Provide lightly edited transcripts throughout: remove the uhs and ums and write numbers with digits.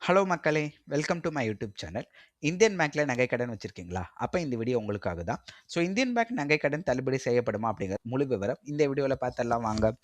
Hello மக்களே! Welcome do my YouTube channel. Indian பேங்க்ல நகைக்கடன் வச்சிருக்கீங்களா? அப்ப இந்த வீடியோ உங்களுக்காக தான். ஸோ இந்தியன் பேங்க் நகைக்கடன் தள்ளுபடி செய்யப்படுமா? அப்படிங்கிற முழு விவரம் இந்த வீடியோல பார்த்துடலாம் வாங்க.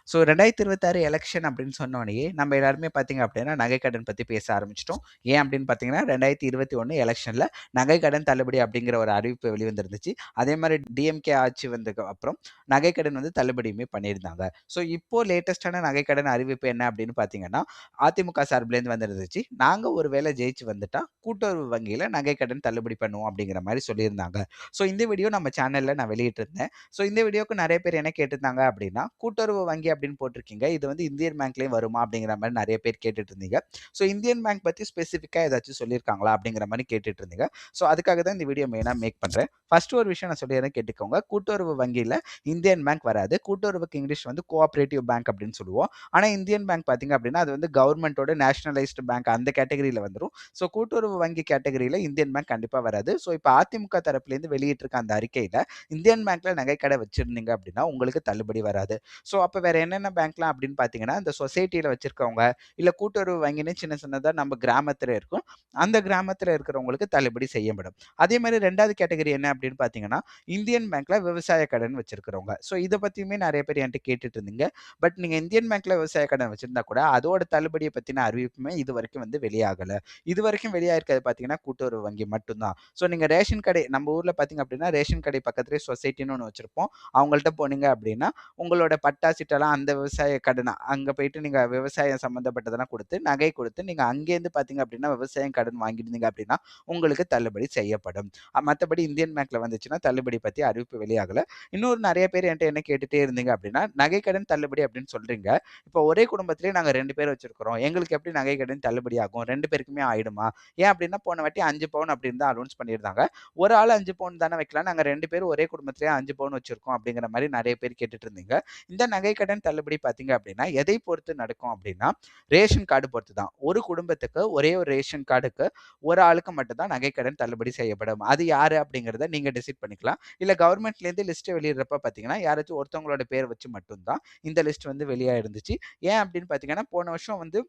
ஸோ 2026 எலக்ஷன் அப்படின்னு சொன்னோனயே நம்ம எல்லாருமே பார்த்தீங்க அப்படின்னா நகைக்கடன் பத்தி பேச ஆரம்பிச்சுட்டோம். ஏன் அப்படின்னு பார்த்தீங்கன்னா 2021 எலக்ஷன்ல நகைக்கடன் தள்ளுபடி அப்படிங்கிற ஒரு அறிவிப்பு வெளிவந்திருந்துச்சு. அதே மாதிரி டிஎம்கே ஆட்சி வந்ததுக்கு அப்புறம் நகைக்கடன் வந்து தள்ளுபடியுமே பண்ணியிருந்தாங்க. ஸோ இப்போ லேட்டஸ்டான நகைக்கடன் அறிவிப்பு என்ன அப்படின்னு பார்த்தீங்கன்னா அதிமுக சார்பிலேருந்து வந்திருந்துச்சு. நாங்க ஒரு வேளை ஜெயிச்சு வந்துட்டா கூட்டுறவு வங்கியில நகைக்கடன் தள்ளுபடி பண்ணுவோம் அப்படிங்கிற மாதிரி சொல்லியிருந்தாங்க. ஸோ இந்த வீடியோ நம்ம சேனல்ல நான் வெளியிட்டிருந்தேன். ஸோ இந்த வீடியோக்கு நிறைய பேர் என்ன கேட்டிருந்தாங்க அப்படின்னா, கூட்டுறவு வங்கி அப்படின்னு போட்டிருக்கீங்க. இது வந்து இந்தியன் பேங்க்லயும் வருமா அப்படிங்கிற மாதிரி நிறைய பேர் கேட்டுட்டு இருந்தீங்க. ஸோ இந்தியன் பேங்க் பத்தி ஸ்பெசிஃபிக்கா ஏதாச்சும் சொல்லியிருக்காங்களா அப்படிங்கிற மாதிரி கேட்டுட்டு இருந்தீங்க. ஸோ அதுக்காக தான் இந்த வீடியோ மெயினா மேக் பண்றேன். ஃபர்ஸ்ட் ஒரு விஷயம் நான் சொல்லிடுறேன் கேட்டுக்கோங்க. கூட்டுறவு வங்கியில இந்தியன் பேங்க் வராது. கூட்டுறவுக்கு இங்கிலீஷ் வந்து கோஆபரேட்டிவ் பேங்க் அப்படின்னு சொல்லுவோம். ஆனா இந்தியன் பேங்க் பார்த்தீங்க அப்படின்னா அது வந்து கவர்மெண்டோட நேஷனலைஸ்டு பேங்க் அந்த கேட்டகரியில வந்துரும். ஸோ கூட்டுறவு வங்கி கேட்டகரியில இந்தியன் பேங்க் கண்டிப்பா வராது. ஸோ இப்போ அதிமுக தரப்புலேருந்து வெளியிட்டிருக்க அந்த அறிக்கையில இந்தியன் பேங்க்ல நகைக்கடை வச்சிருந்தீங்க அப்படின்னா உங்களுக்கு தள்ளுபடி வராது. ஸோ அப்போ வேற என்னென்ன பேங்க்லாம் அப்படின்னு பார்த்தீங்கன்னா இந்த சொசைட்டியில வச்சிருக்கவங்க இல்ல கூட்டுறவு வங்கின்னு சின்ன சின்னதா நம்ம கிராமத்துல இருக்கும். அந்த கிராமத்துல இருக்கிறவங்களுக்கு தள்ளுபடி செய்யப்படும். அதே மாதிரி 2வது கேட்டகரி என்ன அப்படின்னு பார்த்தீங்கன்னா இந்தியன் பேங்க்ல விவசாய கடன் வச்சிருக்கிறவங்க. ஸோ இதை பத்தியுமே நிறைய பேர் என்கிட்ட கேட்டுட்டு இருந்தீங்க. பட் நீங்க இந்தியன் பேங்க்ல விவசாய கடன் வச்சிருந்தா கூட அதோட தள்ளுபடியை பத்தின அறிவிப்புமே இதுவரைக்கும் வந்து வெளியாகல. இதுவரைக்கும் வெளியாயிருக்கிறது பார்த்தீங்கன்னா கூட்டுறவு வங்கி மட்டும்தான். ஸோ நீங்க ரேஷன் கடை நம்ம ஊர்ல பார்த்தீங்க அப்படின்னா ரேஷன் கடை பக்கத்துலேயே சொசைட்டின்னு ஒன்று வச்சிருப்போம். அவங்கள்ட்ட போனீங்க அப்படின்னா உங்களோட பட்டா சிட்டெல்லாம் அந்த விவசாய கடன் அங்க போயிட்டு நீங்க விவசாயம் சம்பந்தப்பட்டதெல்லாம் கொடுத்து நகை கொடுத்து நீங்க அங்கேருந்து பார்த்தீங்க அப்படின்னா விவசாயம் கடன் வாங்கியிருந்தீங்க அப்படின்னா உங்களுக்கு தள்ளுபடி செய்யப்படும். மற்றபடி இந்தியன் பேங்க்ல வந்துச்சுன்னா தள்ளுபடி பத்தி அறிவிப்பு வெளியாகல. இன்னொரு நிறைய பேர் என்கிட்ட என்ன கேட்டுட்டே இருந்தீங்க அப்படின்னா நகைக்கடன் தள்ளுபடி அப்படின்னு சொல்றீங்க. இப்போ ஒரே குடும்பத்திலேயே நாங்க 2 பேர் வச்சிருக்கிறோம். எங்களுக்கு எப்படி நகைக்கடன் தள்ளுபடி ஆகும்? 2 பேருக்குமே ஆயிடுமா? ஏன் அப்படின்னா போன வாட்டி 5 பவுன் அப்படின்னு தான் அனௌன்ஸ் பண்ணியிருந்தாங்க. ஒரு ஆள் 5 பவுன் தானே வைக்கலாம். நாங்க 2 பேரும் ஒரே குடும்பத்திலேயே 5 பவுன் வச்சிருக்கோம் அப்படிங்கிற மாதிரி நிறைய பேர் கேட்டுட்டு இருந்தீங்க. இந்த நகைக்கடன் தள்ளுபடி பார்த்தீங்க அப்படின்னா எதை பொறுத்து நடக்கும் அப்படின்னா ரேஷன் கார்டு பொறுத்து தான். ஒரு குடும்பத்துக்கு ஒரே ஒரு ரேஷன் கார்டுக்கு ஒரு ஆளுக்கு மட்டும் தான் நகைக்கடன் தள்ளுபடி செய்யப்படும். அது யாரு அப்படிங்கிறத நீங்க டிசைட் பண்ணிக்கலாம். இல்ல கவர்மெண்ட்லேருந்து லிஸ்ட் வெளியிடுறப்ப பார்த்தீங்கன்னா யாராச்சும் ஒருத்தவங்களோட பேர் வச்சு மட்டும் தான் இந்த லிஸ்ட் வந்து வெளியா இருந்துச்சு. ஏன் அப்படின்னு பார்த்தீங்கன்னா, போன வருஷம் வந்து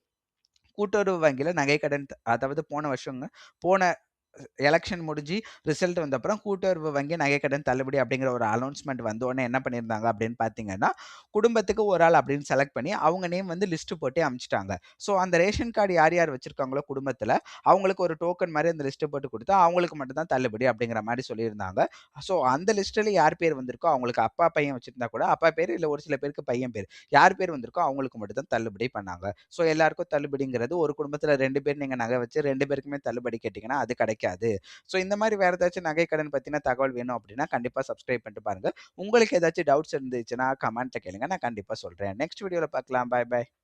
கூட்டுறவு வங்கியில நகைக்கடன் அதாவது போன வருஷங்க போன எலெக்ஷன் முடிஞ்சு ரிசல்ட் வந்த அப்புறம் கூட்டுறவு வங்கி நகைக்கடன் தள்ளுபடி அப்படிங்கிற ஒரு அனௌன்ஸ்மெண்ட் வந்த உடனே என்ன பண்ணியிருந்தாங்க அப்படின்னு பார்த்தீங்கன்னா, குடும்பத்துக்கு ஒரு ஆள் அப்படின்னு செலக்ட் பண்ணி அவங்க நேம் வந்து லிஸ்ட் போட்டு அனுப்பிச்சிட்டாங்க. ஸோ அந்த ரேஷன் கார்டு யார் யார் வச்சிருக்காங்களோ குடும்பத்துல அவங்களுக்கு ஒரு டோக்கன் மாதிரி அந்த லிஸ்ட் போட்டு கொடுத்தா அவங்களுக்கு மட்டும் தான் தள்ளுபடி அப்படிங்கிற மாதிரி சொல்லியிருந்தாங்க. ஸோ அந்த லிஸ்ட்ல யார் பேர் வந்திருக்கோ அவங்களுக்கு அப்பா பையன் வச்சிருந்தா கூட அப்பா பேர் இல்ல ஒரு சில பேருக்கு பையன் பேர் யார் பேர் வந்திருக்கோ அவங்களுக்கு மட்டும் தான் தள்ளுபடி பண்ணாங்க. ஸோ எல்லாருக்கும் தள்ளுபடிங்கிறது ஒரு குடும்பத்துல 2 பேர் நீங்க நகை வச்சு 2 பேருக்குமே தள்ளுபடி கேட்டீங்கன்னா அது கிடைக்காது. ஸோ இந்த மாதிரி வேற ஏதாச்சும் நகை கடன் பத்தின தகவல் வேணும் அப்படின்னா கண்டிப்பா சப்ஸ்கிரைப் பண்ணிட்டு பாருங்க. உங்களுக்கு ஏதாச்சும் டவுட்ஸ் இருந்துச்சுன்னா கமெண்ட்ல கேளுங்க. நான் கண்டிப்பா சொல்றேன். நெக்ஸ்ட் வீடியோல பார்க்கலாம். பாய் பாய்.